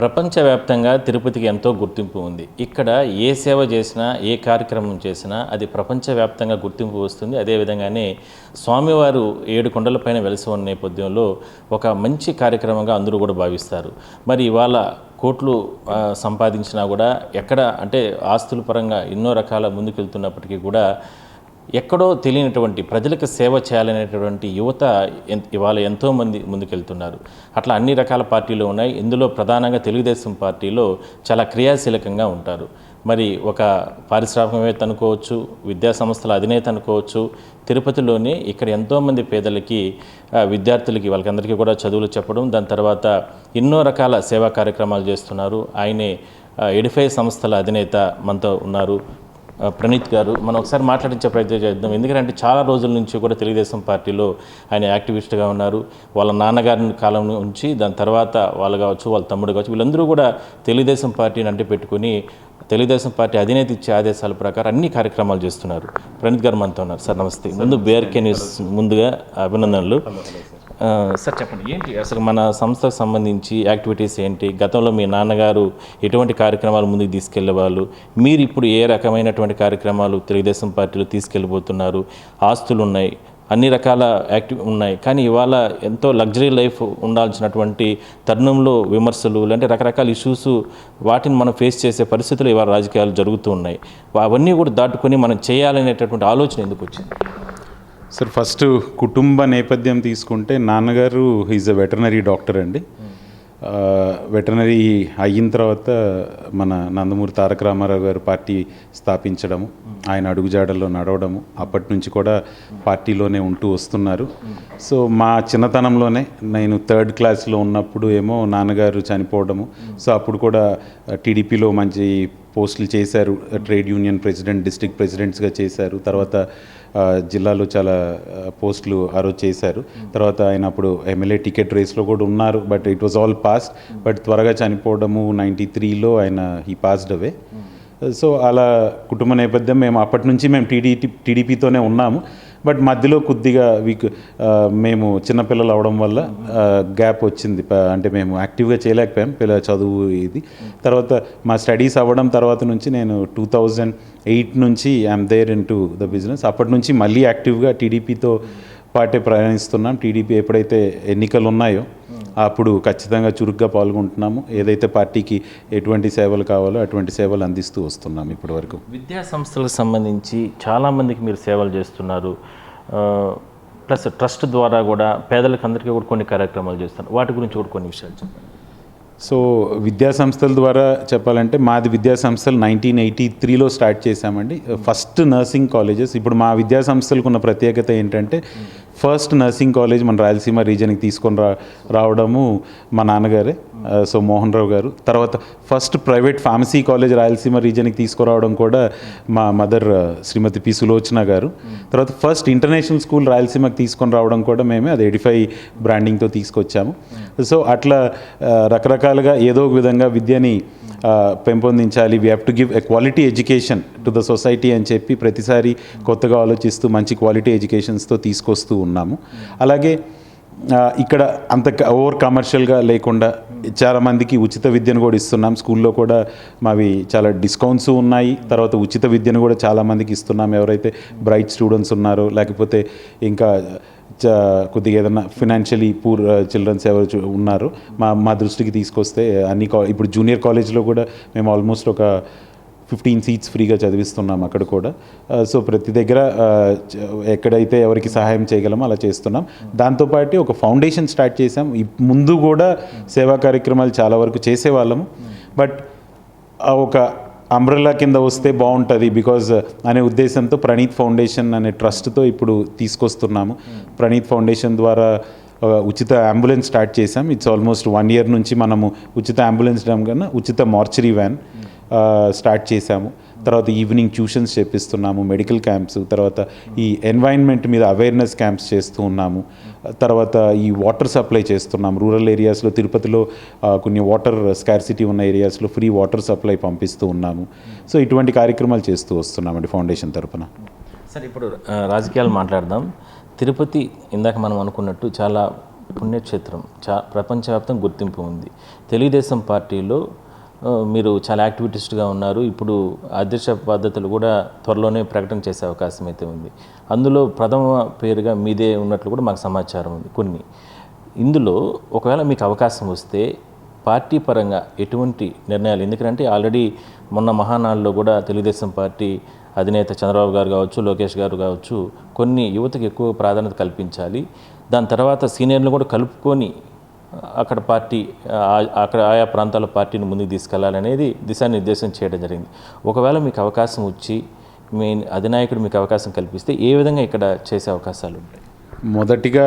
ప్రపంచవ్యాప్తంగా తిరుపతికి ఎంతో గుర్తింపు ఉంది. ఇక్కడ ఏ సేవ చేసినా, ఏ కార్యక్రమం చేసినా అది ప్రపంచవ్యాప్తంగా గుర్తింపు వస్తుంది. అదేవిధంగానే స్వామివారు 7 కొండలపైన వెలసి ఉన్న నేపథ్యంలో ఒక మంచి కార్యక్రమంగా అందరూ కూడా భావిస్తారు. మరి ఇవాళ కోట్లు సంపాదించినా కూడా ఎక్కడ అంటే ఆస్తుల పరంగా ఎన్నో రకాల ముందుకెళ్తున్నప్పటికీ కూడా ఎక్కడో తెలియనటువంటి ప్రజలకు సేవ చేయాలనేటువంటి యువత ఇవాళ ఎంతోమంది ముందుకెళ్తున్నారు. అట్లా అన్ని రకాల పార్టీలు ఉన్నాయి. ఇందులో ప్రధానంగా తెలుగుదేశం పార్టీలో చాలా క్రియాశీలకంగా ఉంటారు. మరి ఒక పారిశ్రామికవేత్త అనుకోవచ్చు, విద్యా సంస్థల అధినేత అనుకోవచ్చు, తిరుపతిలోనే ఇక్కడ ఎంతోమంది పేదలకి విద్యార్థులకి వాళ్ళకందరికీ కూడా చదువులు చెప్పడం, దాని తర్వాత ఎన్నో రకాల సేవా కార్యక్రమాలు చేస్తున్నారు. ఆయనే ఎడిఫై సంస్థల అధినేత మనతో ఉన్నారు, ప్రణీత్ గారు. మనం ఒకసారి మాట్లాడించే ప్రయత్నం చేద్దాం. ఎందుకంటే చాలా రోజుల నుంచి కూడా తెలుగుదేశం పార్టీలో ఆయన యాక్టివిస్ట్గా ఉన్నారు. వాళ్ళ నాన్నగారి కాలం నుంచి దాని తర్వాత వాళ్ళు కావచ్చు, వాళ్ళ తమ్ముడు కావచ్చు, వీళ్ళందరూ కూడా తెలుగుదేశం పార్టీని అంటే పెట్టుకుని తెలుగుదేశం పార్టీ అధినేత ఇచ్చే ఆదేశాల ప్రకారం అన్ని కార్యక్రమాలు చేస్తున్నారు. ప్రణీత్ గారు మనతో ఉన్నారు. సార్ నమస్తే. ముందు బీఆర్కే న్యూస్ ముందుగా అభినందనలు. సార్ చెప్పండి, ఏంటి అసలు మన సంస్థకు సంబంధించి యాక్టివిటీస్ ఏంటి? గతంలో మీ నాన్నగారు ఎటువంటి కార్యక్రమాలు ముందుకు తీసుకెళ్లేవాళ్ళు? మీరు ఇప్పుడు ఏ రకమైనటువంటి కార్యక్రమాలు తెలుగుదేశం పార్టీలో తీసుకెళ్ళిపోతున్నారు? ఆస్తులు ఉన్నాయి, అన్ని రకాల ఉన్నాయి, కానీ ఇవాళ ఎంతో లగ్జరీ లైఫ్ ఉండాల్సినటువంటి తరుణంలో విమర్శలు అంటే రకరకాల ఇష్యూస్, వాటిని మనం ఫేస్ చేసే పరిస్థితులు ఇవాళ రాజకీయాలు జరుగుతూ ఉన్నాయి. అవన్నీ కూడా దాటుకొని మనం చేయాలనేటటువంటి ఆలోచన ఎందుకు వచ్చింది? సార్, ఫస్ట్ కుటుంబ నేపథ్యం తీసుకుంటే నాన్నగారు ఈజ్ అ వెటర్నరీ డాక్టర్ అండి. వెటర్నరీ అయిన తర్వాత మన నందమూరి తారక రామారావు గారు పార్టీ స్థాపించడము, ఆయన అడుగుజాడల్లో నడవడము, అప్పటి నుంచి కూడా పార్టీలోనే ఉంటూ వస్తున్నారు. సో మా చిన్నతనంలోనే నేను 3rd క్లాస్లో ఉన్నప్పుడు ఏమో నాన్నగారు చనిపోవడము. సో అప్పుడు కూడా టీడీపీలో మంచి పోస్టులు చేశారు. ట్రేడ్ యూనియన్ ప్రెసిడెంట్, డిస్ట్రిక్ట్ ప్రెసిడెంట్స్గా చేశారు. తర్వాత జిల్లాలో చాలా పోస్టులు ఆ రోజు చేశారు. తర్వాత ఆయన అప్పుడు ఎమ్మెల్యే టికెట్ రేస్లో కూడా ఉన్నారు. But it was all passed. But త్వరగా చనిపోవడము 93లో ఆయన హీ పాస్డ్ అవే. సో అలా కుటుంబ నేపథ్యం, మేము అప్పటి నుంచి మేము టీడీపీతోనే ఉన్నాము. బట్ మధ్యలో కొద్దిగా మేము చిన్నపిల్లలు అవడం వల్ల గ్యాప్ వచ్చింది. అంటే మేము యాక్టివ్గా చేయలేకపోయాం పిల్లల చదువు ఇది. తర్వాత మా స్టడీస్ అవ్వడం తర్వాత నుంచి నేను 2008 నుంచి I'm there in to the business. అప్పటి నుంచి మళ్ళీ యాక్టివ్గా టీడీపీతో పాటే ప్రయాణిస్తున్నాం. టీడీపీ ఎప్పుడైతే ఎన్నికలు ఉన్నాయో అప్పుడు ఖచ్చితంగా చురుగ్గా పాల్గొంటున్నాము. ఏదైతే పార్టీకి ఎటువంటి సేవలు కావాలో అటువంటి సేవలు అందిస్తూ వస్తున్నాము ఇప్పటి వరకు. విద్యా సంస్థలకు సంబంధించి చాలామందికి మీరు సేవలు చేస్తున్నారు. ప్లస్ ట్రస్ట్ ద్వారా కూడా పేదలకు అందరికీ కూడా కొన్ని కార్యక్రమాలు చేస్తున్నారు. వాటి గురించి కూడా కొన్ని విషయాలు చెప్పండి. సో విద్యా సంస్థల ద్వారా చెప్పాలంటే మాది విద్యా సంస్థలు 1983లో స్టార్ట్ చేశామండి. First nursing colleges. ఇప్పుడు మా విద్యా సంస్థలకు ఉన్న ప్రత్యేకత ఏంటంటే ఫస్ట్ నర్సింగ్ కాలేజ్ మన రాయలసీమ రీజన్కి తీసుకొని రావడము మా నాన్నగారే, సో మోహన్ రావు గారు. తర్వాత first private pharmacy college Rayalaseema రీజన్కి తీసుకురావడం కూడా మా మదర్ శ్రీమతి పి సులోచన గారు. తర్వాత ఫస్ట్ ఇంటర్నేషనల్ స్కూల్ రాయలసీమకి తీసుకొని రావడం కూడా మేమే, అది ఎడిఫై బ్రాండింగ్తో తీసుకొచ్చాము. సో అట్లా రకరకాలుగా ఏదో ఒక విధంగా విద్యని పెంపొందించాలి. We have to give a quality education to the society అని చెప్పి ప్రతిసారి కొత్తగా ఆలోచిస్తూ మంచి క్వాలిటీ ఎడ్యుకేషన్స్తో తీసుకొస్తూ ఉన్నాము. అలాగే ఇక్కడ అంత ఓవర్ కమర్షియల్గా లేకుండా చాలామందికి ఉచిత విద్యను కూడా ఇస్తున్నాం. స్కూల్లో కూడా మావి చాలా డిస్కౌంట్స్ ఉన్నాయి. తర్వాత ఉచిత విద్యను కూడా చాలామందికి ఇస్తున్నాం. ఎవరైతే బ్రైట్ స్టూడెంట్స్ ఉన్నారో, లేకపోతే ఇంకా కొద్దిగా ఏదైనా ఫినాన్షియలీ పూర్ చిల్డ్రన్స్ ఎవరు ఉన్నారో మా దృష్టికి తీసుకొస్తే అన్ని ఇప్పుడు జూనియర్ కాలేజ్లో కూడా మేము ఆల్మోస్ట్ ఒక 15 సీట్స్ ఫ్రీగా చదివిస్తున్నాం అక్కడ కూడా. సో ప్రతి దగ్గర ఎక్కడైతే ఎవరికి సహాయం చేయగలమో అలా చేస్తున్నాం. దాంతోపాటు ఒక ఫౌండేషన్ స్టార్ట్ చేసాం. ముందు కూడా సేవా కార్యక్రమాలు చాలా వరకు చేసేవాళ్ళము. బట్ ఒక అంబ్రెల్లా కింద వస్తే బాగుంటుంది బికాజ్ అనే ఉద్దేశంతో ప్రణీత్ ఫౌండేషన్ అనే ట్రస్ట్తో ఇప్పుడు తీసుకొస్తున్నాము. ప్రణీత్ ఫౌండేషన్ ద్వారా ఉచిత అంబులెన్స్ స్టార్ట్ చేసాం. ఇట్స్ ఆల్మోస్ట్ 1 year నుంచి మనము ఉచిత అంబులెన్స్ కన్నా ఉచిత మార్చరీ వ్యాన్ స్టార్ట్ చేశాము. తర్వాత ఈవినింగ్ ట్యూషన్స్ చేపిస్తున్నాము, మెడికల్ క్యాంప్స్, తర్వాత ఈ ఎన్వైరన్మెంట్ మీద అవేర్నెస్ క్యాంప్స్ చేస్తూ ఉన్నాము. తర్వాత ఈ వాటర్ సప్లై చేస్తున్నాం. రూరల్ ఏరియాస్లో తిరుపతిలో కొన్ని వాటర్ స్కార్సిటీ ఉన్న ఏరియాస్లో ఫ్రీ వాటర్ సప్లై పంపిస్తూ ఉన్నాము. సో ఇటువంటి కార్యక్రమాలు చేస్తూ వస్తున్నామండి ఫౌండేషన్ తరపున. సార్, ఇప్పుడు రాజకీయాలు మాట్లాడదాం. తిరుపతి ఇందాక మనం అనుకున్నట్టు చాలా పుణ్యక్షేత్రం ప్రపంచవ్యాప్తంగా గుర్తింపు ఉంది. తెలుగుదేశం పార్టీలో మీరు చాలా యాక్టివిటిస్ట్గా ఉన్నారు. ఇప్పుడు అధ్యక్ష పద్ధతులు కూడా త్వరలోనే ప్రకటన చేసే అవకాశం అయితే ఉంది. అందులో ప్రథమ పేరుగా మీదే ఉన్నట్లు కూడా మాకు సమాచారం ఉంది కొన్ని. ఇందులో ఒకవేళ మీకు అవకాశం వస్తే పార్టీ పరంగా ఎటువంటి నిర్ణయాలు, ఎందుకంటే ఆల్రెడీ మొన్న మహానాడులో కూడా తెలుగుదేశం పార్టీ అధినేత చంద్రబాబు గారు కావచ్చు, లోకేష్ గారు కావచ్చు, కొన్ని యువతకు ఎక్కువ ప్రాధాన్యత కల్పించాలి, దాని తర్వాత సీనియర్లు కూడా కలుపుకొని అక్కడ పార్టీ అక్కడ ఆయా ప్రాంతాల పార్టీని ముందుకు తీసుకెళ్లాలనేది దిశానిర్దేశం చేయడం జరిగింది. ఒకవేళ మీకు అవకాశం వచ్చి మీ అధినాయకుడు మీకు అవకాశం కల్పిస్తే ఏ విధంగా ఇక్కడ చేసే అవకాశాలు ఉంటాయి? మొదటిగా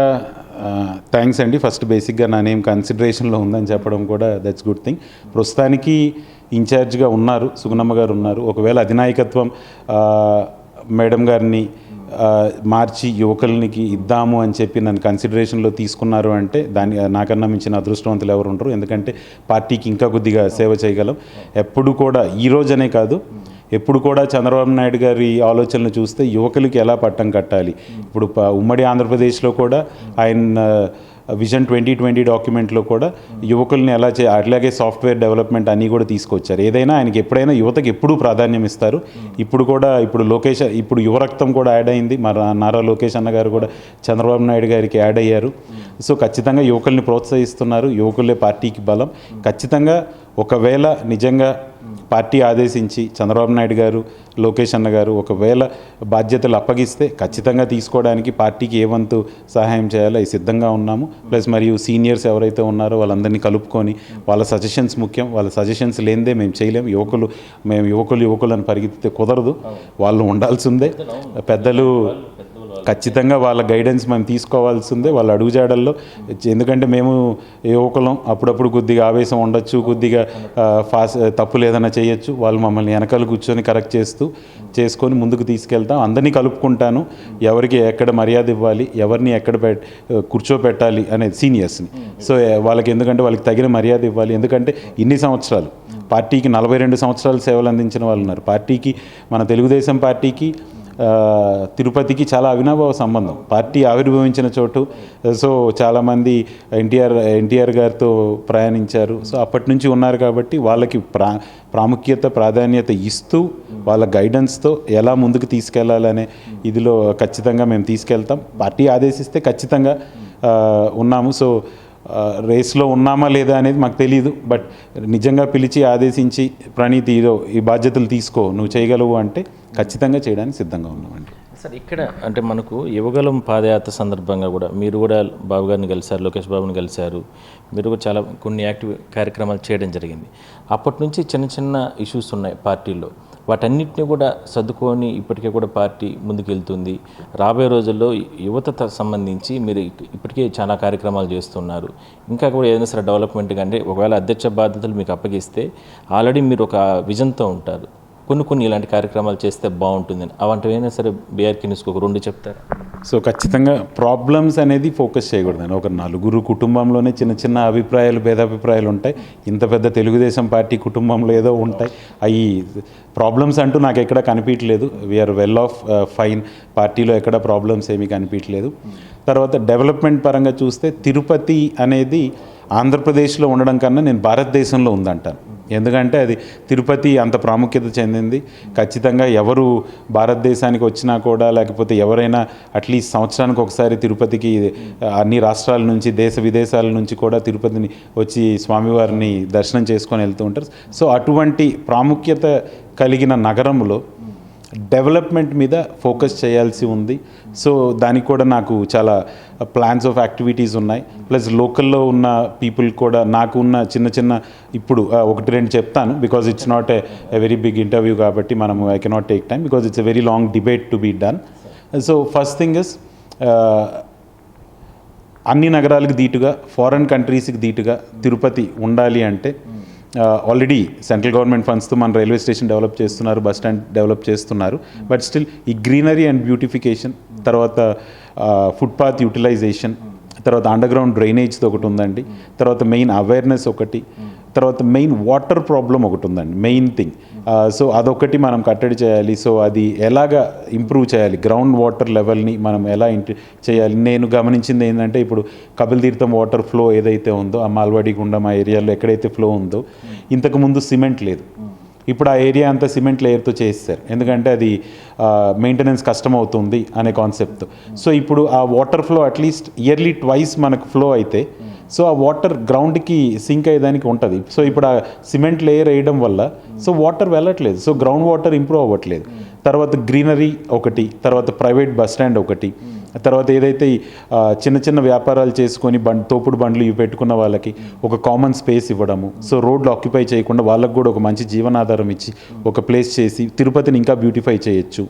థ్యాంక్స్ అండి. ఫస్ట్ బేసిక్గా నా నేమ్ కన్సిడరేషన్లో ఉందని చెప్పడం కూడా దట్స్ గుడ్ థింగ్. ప్రస్తుతానికి ఇన్ఛార్జ్గా ఉన్నారు, సుగుణమ్మ గారు ఉన్నారు. ఒకవేళ అధినాయకత్వం మేడం గారిని మార్చి యువకులనికి ఇద్దాము అని చెప్పి నన్ను కన్సిడరేషన్లో తీసుకున్నారు అంటే నాకన్నా మించిన అదృష్టవంతులు ఎవరు ఉండరు. ఎందుకంటే పార్టీకి ఇంకా కొద్దిగా సేవ చేయగలం. ఎప్పుడు కూడా ఈ రోజనే కాదు, ఎప్పుడు కూడా చంద్రబాబు నాయుడు గారి ఆలోచనలు చూస్తే యువకులకి ఎలా పట్టం కట్టాలి, ఇప్పుడు ఉమ్మడి ఆంధ్రప్రదేశ్లో కూడా ఆయన విజన్ 2020 డాక్యుమెంట్లో కూడా యువకుల్ని ఎలా అట్లాగే సాఫ్ట్వేర్ డెవలప్మెంట్ అన్నీ కూడా తీసుకొచ్చారు. ఏదైనా ఆయనకి ఎప్పుడైనా యువతకి ఎప్పుడూ ప్రాధాన్యం ఇస్తారు. ఇప్పుడు లోకేష్, ఇప్పుడు యువరక్తం కూడా యాడ్ అయింది. నారా లోకేష్ అన్న గారు కూడా చంద్రబాబు నాయుడు గారికి యాడ్ అయ్యారు. సో ఖచ్చితంగా యువకుల్ని ప్రోత్సహిస్తున్నారు. యువకులే పార్టీకి బలం. ఖచ్చితంగా ఒకవేళ నిజంగా పార్టీ ఆదేశించి చంద్రబాబు నాయుడు గారు, లోకేష్ అన్న గారు ఒకవేళ బాధ్యతలు అప్పగిస్తే ఖచ్చితంగా తీసుకోవడానికి పార్టీకి ఏ వంతు సహాయం చేయాలో సిద్ధంగా ఉన్నాము. ప్లస్ మరియు సీనియర్స్ ఎవరైతే ఉన్నారో వాళ్ళందరినీ కలుపుకొని వాళ్ళ సజెషన్స్ ముఖ్యం. వాళ్ళ సజెషన్స్ లేనిదే మేము చేయలేము. మేము యువకులు అని పరిగెత్తితే కుదరదు. వాళ్ళు ఉండాల్సిందే. పెద్దలు ఖచ్చితంగా వాళ్ళ గైడెన్స్ మేము తీసుకోవాల్సిందే, వాళ్ళ అడుగుజాడల్లో. ఎందుకంటే మేము యువకులం, అప్పుడప్పుడు కొద్దిగా ఆవేశం ఉండొచ్చు, కొద్దిగా తప్పు లేదన్నా చేయొచ్చు. వాళ్ళు మమ్మల్ని వెనకాల కూర్చొని కరెక్ట్ చేసుకొని ముందుకు తీసుకెళ్తాం. అందరినీ కలుపుకుంటాను. ఎవరికి ఎక్కడ మర్యాద ఇవ్వాలి, ఎవరిని ఎక్కడ కూర్చోపెట్టాలి అనేది సీనియర్స్ని. సో వాళ్ళకి, ఎందుకంటే వాళ్ళకి తగిన మర్యాద ఇవ్వాలి. ఎందుకంటే ఇన్ని సంవత్సరాలు పార్టీకి 42 సంవత్సరాలు సేవలు అందించిన వాళ్ళు ఉన్నారు. పార్టీకి, మన తెలుగుదేశం పార్టీకి తిరుపతికి చాలా అవినాభావ సంబంధం. పార్టీ ఆవిర్భవించిన చోటు. సో చాలామంది ఎన్టీఆర్ గారితో ప్రయాణించారు. సో అప్పటి నుంచి ఉన్నారు కాబట్టి వాళ్ళకి ప్రాధాన్యత ఇస్తూ వాళ్ళ గైడెన్స్తో ఎలా ముందుకు తీసుకెళ్లాలనే ఇదిలో ఖచ్చితంగా మేము తీసుకెళ్తాం. పార్టీ ఆదేశిస్తే ఖచ్చితంగా ఉన్నాము. సో రేస్లో ఉన్నామా లేదా అనేది మాకు తెలియదు. బట్ నిజంగా పిలిచి ఆదేశించి ప్రణీత్ ఈ బాధ్యతలు తీసుకో, నువ్వు చేయగలవు అంటే ఖచ్చితంగా చేయడానికి సిద్ధంగా ఉన్నామండి. సార్, ఇక్కడ అంటే మనకు యువగలం పాదయాత్ర సందర్భంగా కూడా మీరు కూడా బాబు గారిని కలిశారు, లోకేష్ బాబుని కలిశారు. మీరు కూడా చాలా కొన్ని యాక్టివ్ కార్యక్రమాలు చేయడం జరిగింది. అప్పటి నుంచి చిన్న చిన్న ఇష్యూస్ ఉన్నాయి పార్టీలో. వాటన్నిటిని కూడా సర్దుకొని ఇప్పటికే కూడా పార్టీ ముందుకెళ్తుంది. రాబోయే రోజుల్లో యువత సంబంధించి మీరు ఇప్పటికే చాలా కార్యక్రమాలు చేస్తున్నారు. ఇంకా కూడా ఏదైనా సరే డెవలప్మెంట్ అంటే ఒకవేళ అధ్యక్ష బాధ్యతలు మీకు అప్పగిస్తే ఆల్రెడీ మీరు ఒక విజన్తో ఉంటారు. కొన్ని ఇలాంటి కార్యక్రమాలు చేస్తే బాగుంటుందని అవంటివైనా సరే బీఆర్కే న్యూస్కి ఒక 2 చెప్తారు. సో ఖచ్చితంగా ప్రాబ్లమ్స్ అనేది ఫోకస్ చేయకూడదండి. ఒక నలుగురు కుటుంబంలోనే చిన్న చిన్న భేదాభిప్రాయాలు ఉంటాయి. ఇంత పెద్ద తెలుగుదేశం పార్టీ కుటుంబంలో ఏదో ఉంటాయి. అవి ప్రాబ్లమ్స్ అంటూ నాకు ఎక్కడ కనిపించలేదు. We're well off fine. పార్టీలో ఎక్కడ ప్రాబ్లమ్స్ ఏమీ కనిపించలేదు. తర్వాత డెవలప్మెంట్ పరంగా చూస్తే తిరుపతి అనేది ఆంధ్రప్రదేశ్లో ఉండడం కన్నా నేను భారతదేశంలో ఉందంటాను. ఎందుకంటే అది తిరుపతి అంత ప్రాముఖ్యత చెందింది. ఖచ్చితంగా ఎవరు భారతదేశానికి వచ్చినా కూడా, లేకపోతే ఎవరైనా అట్లీస్ట్ సంవత్సరానికి ఒకసారి తిరుపతికి అన్ని రాష్ట్రాల నుంచి, దేశ విదేశాల నుంచి కూడా తిరుపతిని వచ్చి స్వామివారిని దర్శనం చేసుకొని వెళ్తూ ఉంటారు. సో అటువంటి ప్రాముఖ్యత కలిగిన నగరంలో డెవలప్మెంట్ మీద ఫోకస్ చేయాల్సి ఉంది. సో దానికి కూడా నాకు చాలా ప్లాన్స్ ఆఫ్ యాక్టివిటీస్ ఉన్నాయి. ప్లస్ లోకల్లో ఉన్న పీపుల్ కూడా నాకు ఉన్న చిన్న ఇప్పుడు 1-2 చెప్తాను. Because it's not a very big interview కాబట్టి మనం I cannot take time because it's a very long debate to be done. So first thing is, అన్ని నగరాలకు ధీటుగా, ఫారెన్ కంట్రీస్కి ధీటుగా తిరుపతి ఉండాలి అంటే ఆల్రెడీ సెంట్రల్ గవర్నమెంట్ ఫండ్స్తో మన రైల్వే స్టేషన్ డెవలప్ చేస్తున్నారు, బస్ స్టాండ్ డెవలప్ చేస్తున్నారు. బట్ స్టిల్ ఈ గ్రీనరీ అండ్ బ్యూటిఫికేషన్, తర్వాత ఫుట్పాత్ యూటిలైజేషన్, తర్వాత అండర్ గ్రౌండ్ డ్రైనేజ్తో ఒకటి ఉందండి, తర్వాత మెయిన్ అవేర్నెస్ ఒకటి, తర్వాత మెయిన్ వాటర్ ప్రాబ్లం ఒకటి ఉందండి, మెయిన్ థింగ్. సో అదొకటి మనం కట్టడి చేయాలి. సో అది ఎలాగా ఇంప్రూవ్ చేయాలి, గ్రౌండ్ వాటర్ లెవెల్ని మనం ఎలా చేయాలి. నేను గమనించింది ఏంటంటే ఇప్పుడు కపిల్ తీర్థం వాటర్ ఫ్లో ఏదైతే ఉందో ఆ మాల్వాడి గుండం ఆ ఏరియాలో ఎక్కడైతే ఫ్లో ఉందో ఇంతకుముందు సిమెంట్ లేదు. ఇప్పుడు ఆ ఏరియా అంతా సిమెంట్ లేయర్తో చేస్తారు, ఎందుకంటే అది మెయింటెనెన్స్ కష్టం అవుతుంది అనే కాన్సెప్ట్. సో ఇప్పుడు ఆ water flow at least yearly twice మనకు ఫ్లో అయితే సో ఆ వాటర్ గ్రౌండ్కి సింక్ అయ్యేదానికి ఉంటుంది. సో ఇప్పుడు ఆ సిమెంట్ లేయర్ వేయడం వల్ల సో వాటర్ వెళ్ళట్లేదు, సో గ్రౌండ్ వాటర్ ఇంప్రూవ్ అవ్వట్లేదు. తర్వాత గ్రీనరీ ఒకటి, తర్వాత ప్రైవేట్ బస్ స్టాండ్ ఒకటి, తర్వాత ఏదైతే చిన్న చిన్న వ్యాపారాలు చేసుకొని తోపుడు బండ్లు ఇవి పెట్టుకున్న వాళ్ళకి ఒక కామన్ స్పేస్ ఇవ్వడము. సో రోడ్లు ఆక్యుపై చేయకుండా వాళ్ళకు కూడా ఒక మంచి జీవనాధారం ఇచ్చి ఒక ప్లేస్ చేసి తిరుపతిని ఇంకా బ్యూటిఫై చేయొచ్చు.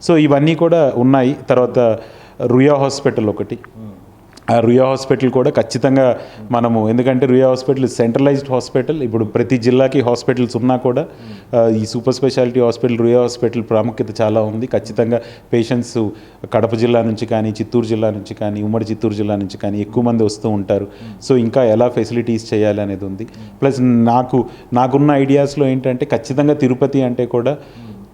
సో ఇవన్నీ కూడా ఉన్నాయి. తర్వాత రుయా హాస్పిటల్ ఒకటి, ఆ రుయా హాస్పిటల్ కూడా ఖచ్చితంగా మనము, ఎందుకంటే రుయా హాస్పిటల్ సెంట్రలైజ్డ్ హాస్పిటల్. ఇప్పుడు ప్రతి జిల్లాకి హాస్పిటల్స్ ఉన్నా కూడా ఈ super speciality hospital Ruia hospital ప్రాముఖ్యత చాలా ఉంది. ఖచ్చితంగా పేషెంట్స్ కడప జిల్లా నుంచి కానీ, చిత్తూరు జిల్లా నుంచి కానీ, ఉమ్మడి చిత్తూరు జిల్లా నుంచి కానీ ఎక్కువ మంది వస్తూ ఉంటారు. సో ఇంకా ఎలా ఫెసిలిటీస్ చేయాలి అనేది ఉంది. ప్లస్ నాకున్న ఐడియాస్లో ఏంటంటే ఖచ్చితంగా తిరుపతి అంటే కూడా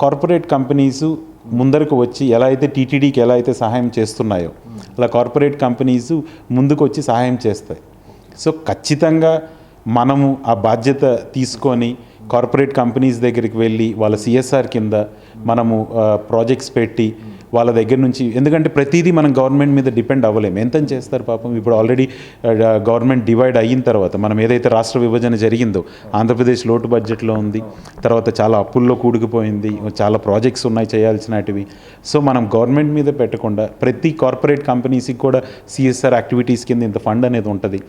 కార్పొరేట్ కంపెనీసు ముందరకు వచ్చి ఎలా అయితే టీటీడీకి ఎలా అయితే సహాయం చేస్తున్నాయో అలా కార్పొరేట్ కంపెనీస్ ముందుకు వచ్చి సహాయం చేస్తాయి. సో ఖచ్చితంగా మనము ఆ బాధ్యత తీసుకొని కార్పొరేట్ కంపెనీస్ దగ్గరికి వెళ్ళి వాళ్ళ సిఎస్ఆర్ కింద మనము ప్రాజెక్ట్స్ పెట్టి వాళ్ళ దగ్గర నుంచి, ఎందుకంటే ప్రతిదీ మనం గవర్నమెంట్ మీద డిపెండ్ అవ్వలేము. ఎంత చేస్తారు పాపం. ఇప్పుడు ఆల్రెడీ గవర్నమెంట్ డివైడ్ అయిన తర్వాత మనం ఏదైతే రాష్ట్ర విభజన జరిగిందో ఆంధ్రప్రదేశ్ లోటు బడ్జెట్లో ఉంది, తర్వాత చాలా అప్పుల్లో కూడుకుపోయింది, చాలా ప్రాజెక్ట్స్ ఉన్నాయి చేయాల్సినటివి. సో మనం గవర్నమెంట్ మీద పెట్టకుండా ప్రతి కార్పొరేట్ కంపెనీస్కి కూడా సిఎస్ఆర్ యాక్టివిటీస్ కింద ఇంత ఫండ్ అనేది ఉంటుంది.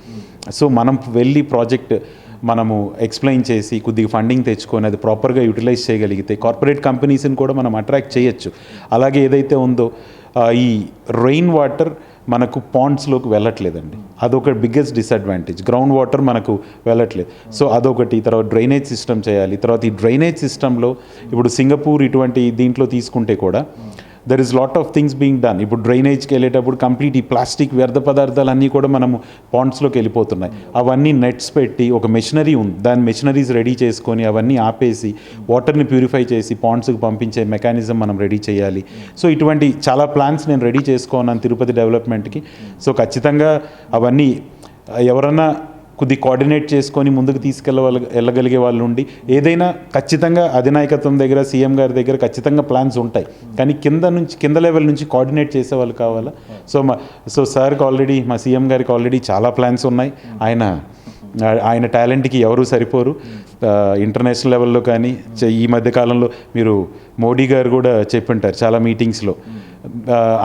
సో మనం వెళ్ళి ప్రాజెక్ట్ మనము ఎక్స్ప్లెయిన్ చేసి కొద్దిగా ఫండింగ్ తెచ్చుకొని అది ప్రాపర్గా యూటిలైజ్ చేయగలిగితే కార్పొరేట్ కంపెనీస్ని కూడా మనం అట్రాక్ట్ చేయొచ్చు. అలాగే ఏదైతే ఉందో ఈ రెయిన్ వాటర్ మనకు పాండ్స్లోకి వెళ్ళట్లేదండి, అదొక బిగ్గెస్ట్ డిసడ్వాంటేజ్. గ్రౌండ్ వాటర్ మనకు వెళ్ళట్లేదు. సో అదొకటి. తర్వాత డ్రైనేజ్ సిస్టమ్ చేయాలి. తర్వాత ఈ డ్రైనేజ్ సిస్టంలో ఇప్పుడు సింగపూర్ ఇటువంటి దీంట్లో తీసుకుంటే కూడా there is lot of things being done. ఇప్పుడు డ్రైనేజ్కి వెళ్ళేటప్పుడు కంప్లీట్ ఈ ప్లాస్టిక్ వ్యర్థ పదార్థాలన్నీ కూడా మనము పాండ్స్లోకి వెళ్ళిపోతున్నాయి. అవన్నీ నెట్స్ పెట్టి ఒక మెషినరీ ఉంది, దాని మెషినరీస్ రెడీ చేసుకొని అవన్నీ ఆపేసి వాటర్ని ప్యూరిఫై చేసి పాండ్స్కి పంపించే మెకానిజం మనం రెడీ చేయాలి. సో ఇటువంటి చాలా ప్లాన్స్ నేను రెడీ చేసుకున్నాను తిరుపతి డెవలప్మెంట్కి. సో ఖచ్చితంగా అవన్నీ ఎవరన్నా కొద్ది కోఆర్డినేట్ చేసుకొని ముందుకు వెళ్ళగలిగే వాళ్ళు ఉండి ఏదైనా ఖచ్చితంగా అధినాయకత్వం దగ్గర సీఎం గారి దగ్గర ఖచ్చితంగా ప్లాన్స్ ఉంటాయి, కానీ కింద లెవెల్ నుంచి కోఆర్డినేట్ చేసే వాళ్ళు కావాలా. సో సార్కి ఆల్రెడీ, మా సీఎం గారికి ఆల్రెడీ చాలా ప్లాన్స్ ఉన్నాయి. ఆయన టాలెంట్కి ఎవరూ సరిపోరు ఇంటర్నేషనల్ లెవెల్లో. కానీ ఈ మధ్యకాలంలో మీరు మోడీ గారు కూడా చెప్పుంటారు చాలా మీటింగ్స్లో,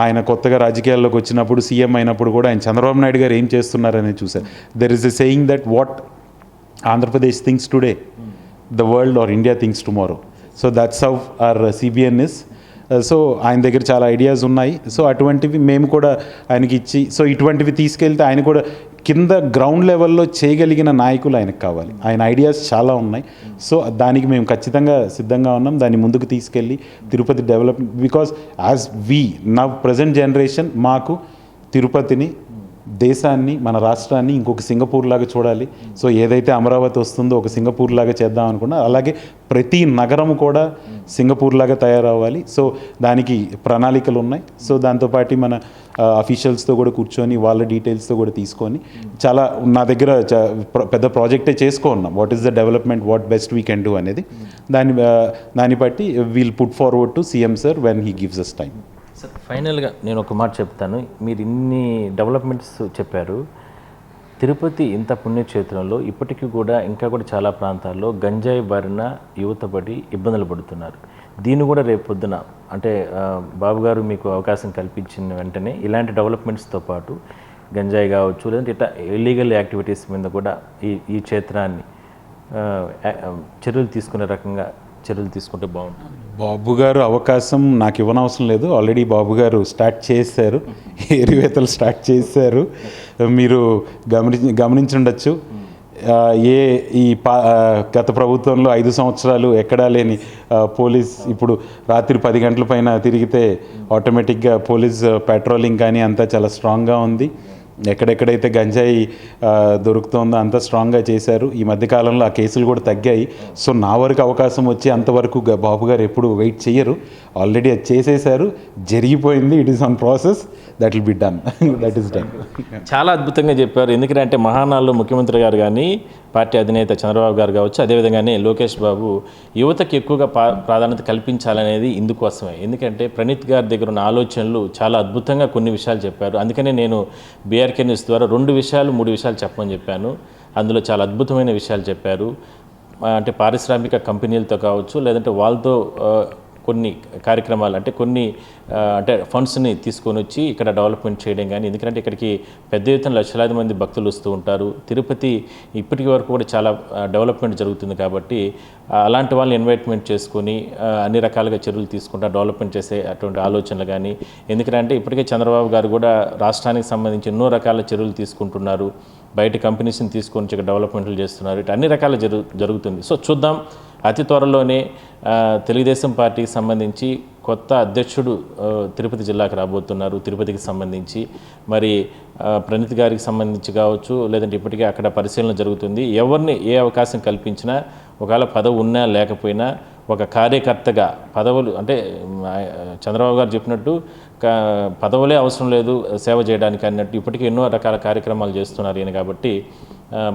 ఆయన కొత్తగా రాజకీయాల్లోకి వచ్చినప్పుడు సీఎం అయినప్పుడు కూడా ఆయన చంద్రబాబు నాయుడు గారు ఏం చేస్తున్నారని చూశారు. There is a saying that what Andhra Pradesh thinks today the world or India thinks tomorrow. So that's how our CBN is. So ఆయన దగ్గర చాలా ఐడియాస్ ఉన్నాయి. సో అటువంటివి మేము కూడా ఆయనకి ఇచ్చి, సో ఇటువంటివి తీసుకెళ్తే ఆయన కూడా కింద గ్రౌండ్ లెవెల్లో చేయగలిగిన నాయకులు ఆయనకు కావాలి. ఆయన ఐడియాస్ చాలా ఉన్నాయి. సో దానికి మేము ఖచ్చితంగా సిద్ధంగా ఉన్నాం, దాన్ని ముందుకు తీసుకెళ్ళి Tirupati development. Because as we now present generation మాకు తిరుపతిని, దేశాన్ని, మన రాష్ట్రాన్ని ఇంకొక సింగపూర్ లాగా చూడాలి. సో ఏదైతే అమరావతి వస్తుందో ఒక సింగపూర్ లాగా చేద్దాం అనుకున్నా, అలాగే ప్రతి నగరం కూడా సింగపూర్ లాగా తయారవ్వాలి. సో దానికి ప్రణాళికలు ఉన్నాయి. సో దాంతోపాటు మన అఫీషియల్స్తో కూడా కూర్చొని వాళ్ళ డీటెయిల్స్తో కూడా తీసుకొని చాలా నా దగ్గర పెద్ద ప్రాజెక్టే చేసుకున్నాం. What is the development, what best we can do అనేది. దాన్ని బట్టి we'll put forward to CM sir when he gives us time. Sir ఫైనల్గా నేను ఒక మాట చెప్తాను. మీరు ఇన్ని డెవలప్మెంట్స్ చెప్పారు. తిరుపతి ఇంత పుణ్యక్షేత్రంలో ఇప్పటికీ కూడా ఇంకా కూడా చాలా ప్రాంతాల్లో గంజాయి బారిన యువత పడి ఇబ్బందులు పడుతున్నారు. దీన్ని కూడా రేపు పొద్దున అంటే బాబు గారు మీకు అవకాశం కల్పించిన వెంటనే ఇలాంటి డెవలప్మెంట్స్తో పాటు గంజాయి కావచ్చు, లేదంటే ఇట్లా ఇల్లీగల్ యాక్టివిటీస్ మీద కూడా ఈ క్షేత్రాన్ని చర్యలు తీసుకునే రకంగా చర్యలు తీసుకుంటే బాగుంటుంది. బాబు గారు అవకాశం నాకు ఇవ్వనవసరం లేదు, ఆల్రెడీ బాబు గారు స్టార్ట్ చేశారు, ఏరివేతలు స్టార్ట్ చేశారు. మీరు గమనించుండొచ్చు. గత ప్రభుత్వంలో 5 సంవత్సరాలు ఎక్కడా లేని పోలీస్, ఇప్పుడు రాత్రి 10 గంటల పైన తిరిగితే ఆటోమేటిక్గా పోలీస్ పెట్రోలింగ్ కానీ అంతా చాలా స్ట్రాంగ్గా ఉంది. ఎక్కడెక్కడైతే గంజాయి దొరుకుతుందో అంత స్ట్రాంగ్గా చేశారు. ఈ మధ్యకాలంలో ఆ కేసులు కూడా తగ్గాయి. సో నా వరకు అవకాశం వచ్చి అంతవరకు బాబు గారు ఎప్పుడు వెయిట్ చేయరు. ఆల్రెడీ అది చేసేసారు, జరిగిపోయింది. It is on process, that will be done, that is done. చాలా అద్భుతంగా చెప్పారు. ఎందుకంటే మహానాల్లో ముఖ్యమంత్రి గారు కానీ, పార్టీ అధినేత చంద్రబాబు గారు కావచ్చు, అదేవిధంగానే లోకేష్ బాబు యువతకు ఎక్కువగా ప్రాధాన్యత కల్పించాలనేది ఇందుకోసమే. ఎందుకంటే ప్రణీత్ గారి దగ్గర ఉన్న ఆలోచనలు చాలా అద్భుతంగా కొన్ని విషయాలు చెప్పారు. అందుకనే నేను బీఆర్కే న్యూస్ ద్వారా 2 విషయాలు 3 విషయాలు చెప్పమని చెప్పాను. అందులో చాలా అద్భుతమైన విషయాలు చెప్పారు. అంటే పారిశ్రామిక కంపెనీలతో కావచ్చు, లేదంటే వాళ్ళతో కొన్ని కార్యక్రమాలు అంటే కొన్ని అంటే ఫండ్స్ని తీసుకొని వచ్చి ఇక్కడ డెవలప్మెంట్ చేయడం కానీ, ఎందుకంటే ఇక్కడికి పెద్ద ఎత్తున లక్షలాది మంది భక్తులు వస్తూ ఉంటారు. తిరుపతి ఇప్పటికి వరకు కూడా చాలా డెవలప్మెంట్ జరుగుతుంది కాబట్టి అలాంటి వాళ్ళని ఇన్వైట్మెంట్ చేసుకొని అన్ని రకాలుగా చర్యలు తీసుకుంటా డెవలప్మెంట్ చేసే అటువంటి ఆలోచనలు కానీ, ఎందుకంటే ఇప్పటికే చంద్రబాబు గారు కూడా రాష్ట్రానికి సంబంధించి ఎన్నో రకాల చర్యలు తీసుకుంటున్నారు. బయట కంపెనీస్ని తీసుకొని ఇక్కడ డెవలప్మెంట్లు చేస్తున్నారు. ఇటు అన్ని రకాల జరుగుతుంది. సో చూద్దాం, అతి త్వరలోనే తెలుగుదేశం పార్టీకి సంబంధించి కొత్త అధ్యక్షుడు తిరుపతి జిల్లాకు రాబోతున్నారు. తిరుపతికి సంబంధించి మరి ప్రణీత్ గారికి సంబంధించి కావచ్చు, లేదంటే ఇప్పటికే అక్కడ పరిశీలన జరుగుతుంది. ఎవరిని ఏ అవకాశం కల్పించినా, ఒకవేళ పదవి ఉన్నా లేకపోయినా ఒక కార్యకర్తగా పదవులు అంటే చంద్రబాబు గారు చెప్పినట్టు పదవులే అవసరం లేదు సేవ చేయడానికి అన్నట్టు ఇప్పటికీ ఎన్నో రకాల కార్యక్రమాలు చేస్తున్నారు ఈయన. కాబట్టి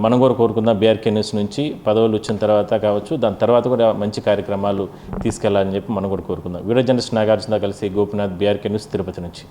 మనం కూడా కోరుకుందాం బీఆర్కే న్యూస్ నుంచి పదవులు వచ్చిన తర్వాత కావచ్చు, దాని తర్వాత కూడా మంచి కార్యక్రమాలు తీసుకెళ్లాలని చెప్పి మనం కూడా కోరుకుందాం. వీడియో జర్నలిస్ట్ నాగార్జున కలిసి గోపినాథ్, బీఆర్కే న్యూస్, తిరుపతి నుంచి.